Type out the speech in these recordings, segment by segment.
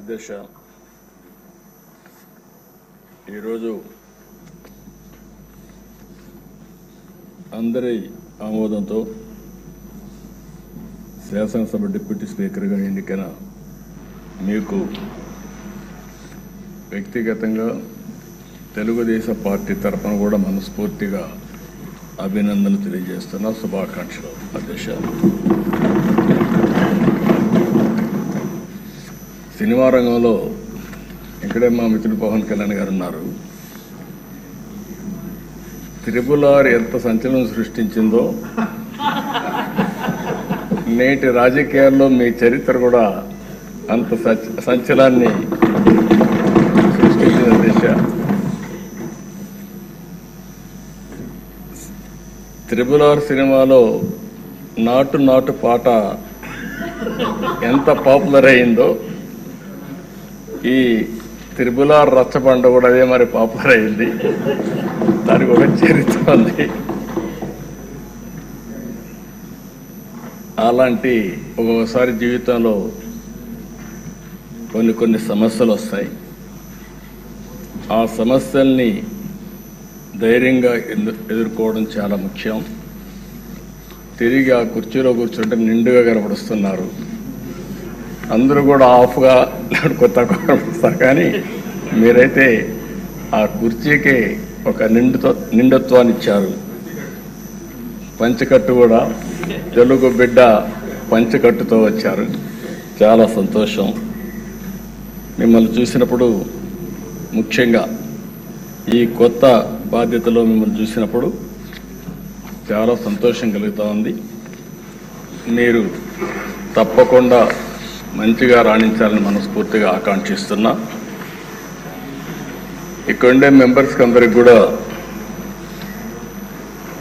అధ్యక్ష, ఈరోజు అందరి ఆమోదంతో శాసనసభ డిప్యూటీ స్పీకర్గా ఎన్నికైన మీకు వ్యక్తిగతంగా తెలుగుదేశం పార్టీ తరఫున కూడా మనస్ఫూర్తిగా అభినందనలు తెలియజేస్తున్నా. శుభాకాంక్షలు అధ్యక్ష. సినిమా రంగంలో ఇక్కడే మా మిత్రుడు పవన్ కళ్యాణ్ గారు ఉన్నారు. త్రిపుల్ ఎంత సంచలనం సృష్టించిందో నేటి రాజకీయాల్లో మీ చరిత్ర కూడా అంత సంచలనాన్ని సృష్టించిన దిశ. త్రిపుల్ సినిమాలో నాటు నాటు పాట ఎంత పాపులర్ అయిందో ఈ త్రిపుల్ రచ్చబండ కూడా అదే మరి పాపులర్ అయింది. దానికి ఒక చరిత్ర ఉంది. అలాంటి ఒక్కొక్కసారి జీవితంలో కొన్ని సమస్యలు వస్తాయి. ఆ సమస్యల్ని ధైర్యంగా ఎదుర్కోవడం చాలా ముఖ్యం. తిరిగి ఆ కుర్చీలో కూర్చుంటే నిండుగా కనపడుస్తున్నారు. అందరూ కూడా ఆఫ్గా కొత్త కనపడుస్తారు, కానీ మీరైతే ఆ కుర్చీకి ఒక నిండుత్వాన్ని ఇచ్చారు. పంచకట్టు కూడా తెలుగు బిడ్డ పంచకట్టుతో వచ్చారు. చాలా సంతోషం. మిమ్మల్ని చూసినప్పుడు, ముఖ్యంగా ఈ కొత్త బాధ్యతలో మిమ్మల్ని చూసినప్పుడు చాలా సంతోషం కలుగుతూ ఉంది. మీరు తప్పకుండా మంచిగా రాణించాలని మనస్ఫూర్తిగా ఆకాంక్షిస్తున్నా. ఇక్కడుండే మెంబర్స్కి అందరికి కూడా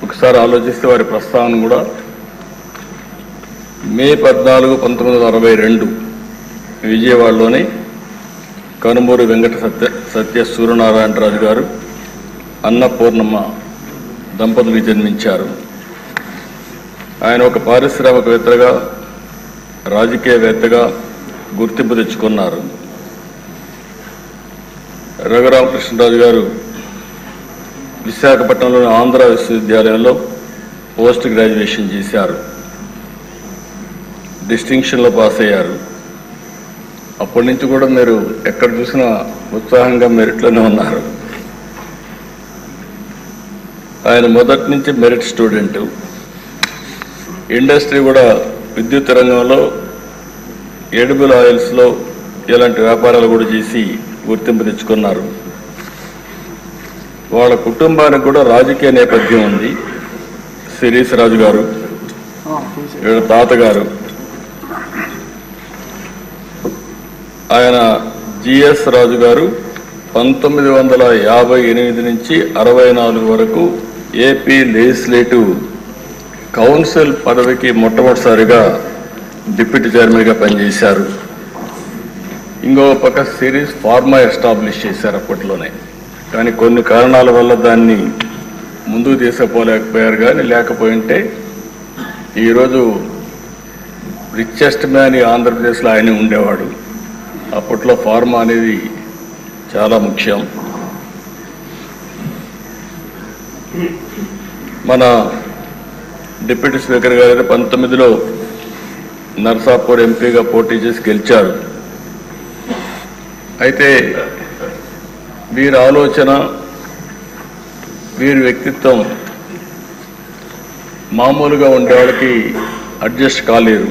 ఒకసారి ఆలోచిస్తే వారి ప్రస్తావన కూడా మే 14, 1962 విజయవాడలోని కనుమూరి వెంకట సత్య సూర్యనారాయణరాజు గారు, అన్నపూర్ణమ్మ దంపతులకు జన్మించారు. ఆయన ఒక పారిశ్రామికవేత్తగా, రాజకీయవేత్తగా గుర్తింపు తెచ్చుకున్నారు. రఘురామకృష్ణరాజు గారు విశాఖపట్నంలోని ఆంధ్ర విశ్వవిద్యాలయంలో పోస్ట్ గ్రాడ్యుయేషన్ చేశారు. డిస్టింక్షన్లో పాస్ అయ్యారు. అప్పటి నుంచి కూడా మీరు ఎక్కడ చూసినా ఉత్సాహంగా మెరిట్లోనే ఉన్నారు. ఆయన మొదటి నుంచి మెరిట్ స్టూడెంట్. ఇండస్ట్రీ కూడా విద్యుత్ రంగంలో, ఎడిబుల్ ఆయిల్స్లో ఇలాంటి వ్యాపారాలు కూడా చేసి గుర్తింపు తెచ్చుకున్నారు. వాళ్ళ కుటుంబానికి కూడా రాజకీయ నేపథ్యం ఉంది. శిరీష్ రాజు గారు, వీళ్ళ తాతగారు, ఆయన జిఎస్ రాజు గారు 1958 నుంచి 64 వరకు ఏపీ లెజిస్లేటివ్ కౌన్సిల్ పదవికి మొట్టమొదటిసారిగా డిప్యూటీ చైర్మన్గా పనిచేశారు. ఇంకో పక్క సిరీస్ ఫార్మా ఎస్టాబ్లిష్ చేశారు అప్పట్లోనే, కానీ కొన్ని కారణాల వల్ల దాన్ని ముందుకు తీసుకుపోలేకపోయారు. కానీ లేకపోయింటే ఈరోజు రిచెస్ట్ మ్యాన్ ఆంధ్రప్రదేశ్లో ఆయన ఉండేవాడు. అప్పట్లో ఫార్మా అనేది చాలా ముఖ్యం. మన డిప్యూటీ స్పీకర్ గారు 19లో నర్సాపూర్ ఎంపీగా పోటీ చేసి గెలిచారు. అయితే వీరి ఆలోచన, వీరి వ్యక్తిత్వం మామూలుగా ఉండేవాళ్ళకి అడ్జస్ట్ కాలేరు.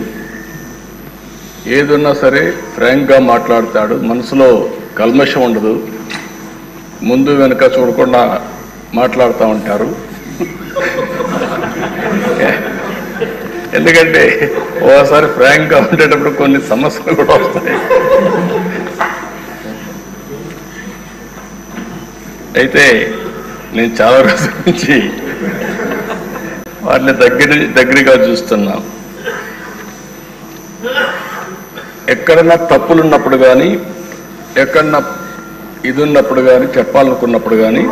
ఏదున్నా సరే ఫ్రాంక్గా మాట్లాడతాడు. మనసులో కల్మషం ఉండదు. ముందు వెనుక చూడకుండా మాట్లాడుతూ ఉంటారు. ఎందుకంటే ఓసారి ఫ్రాంక్గా ఉండేటప్పుడు కొన్ని సమస్యలు కూడా వస్తాయి. అయితే నేను చాలా రోజుల నుంచి వాటిని దగ్గరగా చూస్తున్నా. ఎక్కడన్నా తప్పులు ఉన్నప్పుడు కానీ, ఎక్కడన్నా ఇది ఉన్నప్పుడు కానీ, చెప్పాలనుకున్నప్పుడు కానీ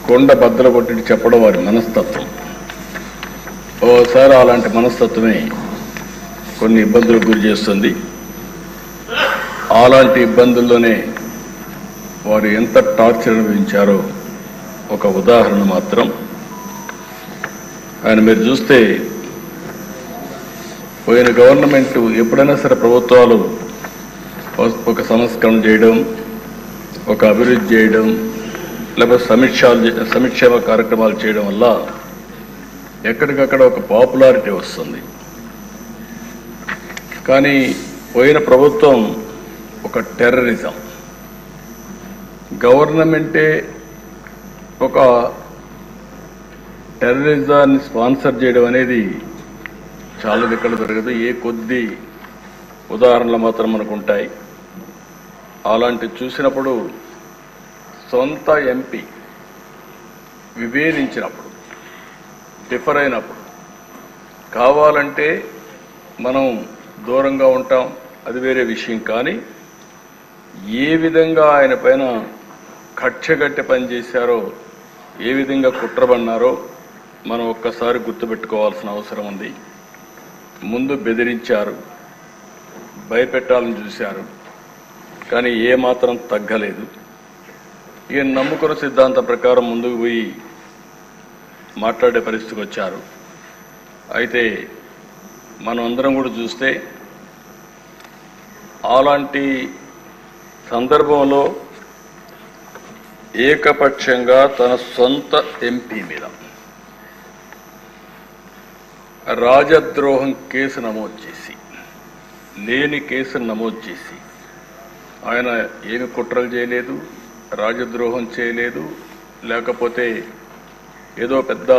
కొండ బద్దలు కొట్టి చెప్పడం వారి మనస్తత్వం. ఓసారి అలాంటి మనస్తత్వమే కొన్ని ఇబ్బందులకు గురి చేస్తుంది. అలాంటి ఇబ్బందుల్లోనే వారు ఎంత టార్చర్ అనుభవించారో ఒక ఉదాహరణ మాత్రం. ఆయన మీరు చూస్తే పోయిన గవర్నమెంట్ ఎప్పుడైనా సరే ప్రభుత్వాలు ఒక సంస్కరణ చేయడం, ఒక అభివృద్ధి చేయడం, లేకపోతే సంక్షేమ కార్యక్రమాలు చేయడం వల్ల ఎక్కడికక్కడ ఒక పాపులారిటీ వస్తుంది. కానీ పోయిన ప్రభుత్వం ఒక టెర్రరిజం, గవర్నమెంటే ఒక టెర్రరిజాన్ని స్పాన్సర్ చేయడం అనేది చాలా ఎక్కడ జరగదు. ఏ కొద్ది ఉదాహరణలు మాత్రం మనకు ఉంటాయి. అలాంటివి చూసినప్పుడు సొంత ఎంపీ విభేదించినప్పుడు, డిఫర్ అయినప్పుడు కావాలంటే మనం దూరంగా ఉంటాం, అది వేరే విషయం. కానీ ఏ విధంగా ఆయన పైన కక్షగట్టి పనిచేశారో, ఏ విధంగా కుట్రబన్నారో మనం ఒక్కసారి గుర్తుపెట్టుకోవాల్సిన అవసరం ఉంది. ముందు బెదిరించారు, భయపెట్టాలని చూశారు, కానీ ఏమాత్రం తగ్గలేదు. ఇక నమ్ముకున్న సిద్ధాంతం ప్రకారం ముందుకు పోయి మాట్లాడే పరిస్థితికి వచ్చారు. అయితే మనం అందరం కూడా చూస్తే అలాంటి సందర్భంలో ఏకపక్షంగా తన సొంత ఎంపీ మీద రాజద్రోహం కేసు నమోదు చేసి, లేని కేసును నమోదు చేసి, ఆయన ఏమి కుట్రలు చేయలేదు, రాజద్రోహం చేయలేదు, లేకపోతే ఏదో పెద్ద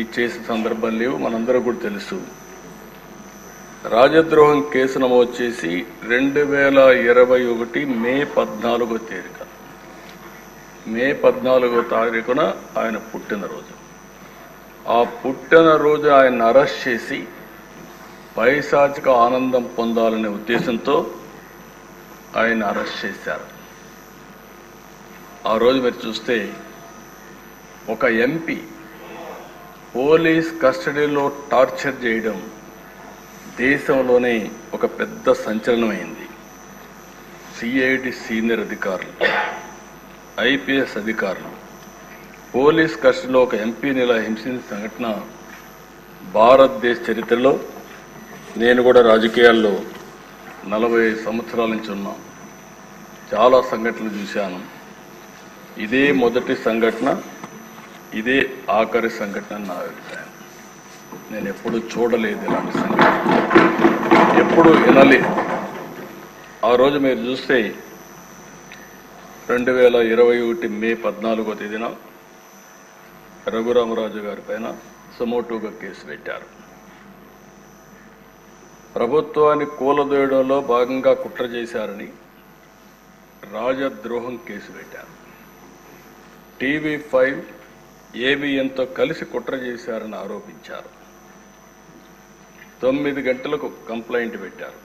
ఇచ్చేసే సందర్భం లేవు. మనందరూ కూడా తెలుసు. రాజద్రోహం కేసు నమోదు చేసి 2021 మే 14వ తేదీన, మే 14వ తారీఖున ఆయన పుట్టినరోజు. ఆ పుట్టినరోజు ఆయన అరెస్ట్ చేసి పైశాచిక ఆనందం పొందాలనే ఉద్దేశంతో ఆయన అరెస్ట్ చేశారు. ఆ రోజు మీరు చూస్తే ఒక ఎంపీ పోలీస్ కస్టడీలో టార్చర్ చేయడం దేశంలోనే ఒక పెద్ద సంచలనమైంది. సిఐడి సీనియర్ అధికారులు, ఐపీఎస్ అధికారులు పోలీస్ కస్టడీలో ఒక ఎంపీని ఇలా హింసించిన సంఘటన భారతదేశ చరిత్రలో, నేను కూడా రాజకీయాల్లో 40 సంవత్సరాల నుంచి ఉన్నా, చాలా సంఘటనలు చూశాను. ఇదే మొదటి సంఘటన, ఇదే ఆఖరి సంఘటన నా అభిప్రాయం. నేను ఎప్పుడు చూడలేదు ఇలాంటి సంఘటన, ఎప్పుడు వినలేదు. ఆ రోజు మీరు చూస్తే 2021 మే 14వ తేదీన రఘురామరాజు గారి పైన సుమోటోగా కేసు పెట్టారు. ప్రభుత్వాన్ని కూలదోయడంలో భాగంగా కుట్ర చేశారని రాజద్రోహం కేసు పెట్టారు. TV5 ABNతో కలిసి కుట్ర చేశారని ఆరోపించారు. 9 గంటలకు కంప్లైంట్ పెట్టారు,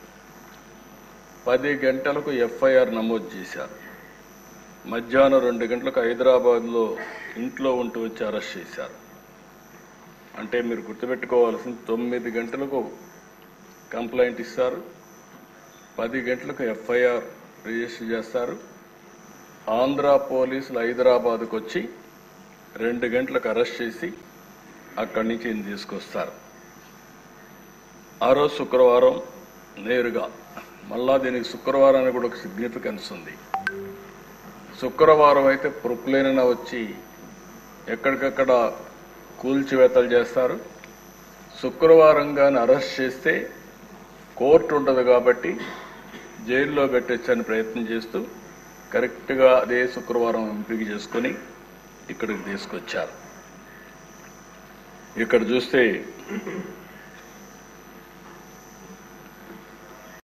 10 గంటలకు FIR నమోదు చేశారు. మధ్యాహ్నం 2 గంటలకు హైదరాబాద్లో ఇంట్లో ఉంటూ వచ్చి అరెస్ట్ చేశారు. అంటే మీరు గుర్తుపెట్టుకోవాల్సింది, 9 గంటలకు కంప్లైంట్ ఇస్తారు, 10 గంటలకు FIR రిజిస్టర్ చేస్తారు. ఆంధ్ర పోలీసులు హైదరాబాద్కు వచ్చి 2 గంటలకు అరెస్ట్ చేసి అక్కడి నుంచి ఈయన తీసుకొస్తారు. ఆ రోజు శుక్రవారం నేరుగా, మళ్ళా దీనికి శుక్రవారానికి కూడా ఒక సిగ్నిఫికెన్స్ ఉంది. శుక్రవారం అయితే ప్రొక్లైన వచ్చి ఎక్కడికక్కడ కూల్చివేతలు చేస్తారు. శుక్రవారం కానీ అరెస్ట్ చేస్తే కోర్టు ఉండదు కాబట్టి జైల్లో పెట్టొచ్చని ప్రయత్నం చేస్తూ కరెక్ట్గా అదే శుక్రవారం ఎంపిక చేసుకొని ఇక్కడికి తీసుకొచ్చారు. ఇక్కడ చూస్తే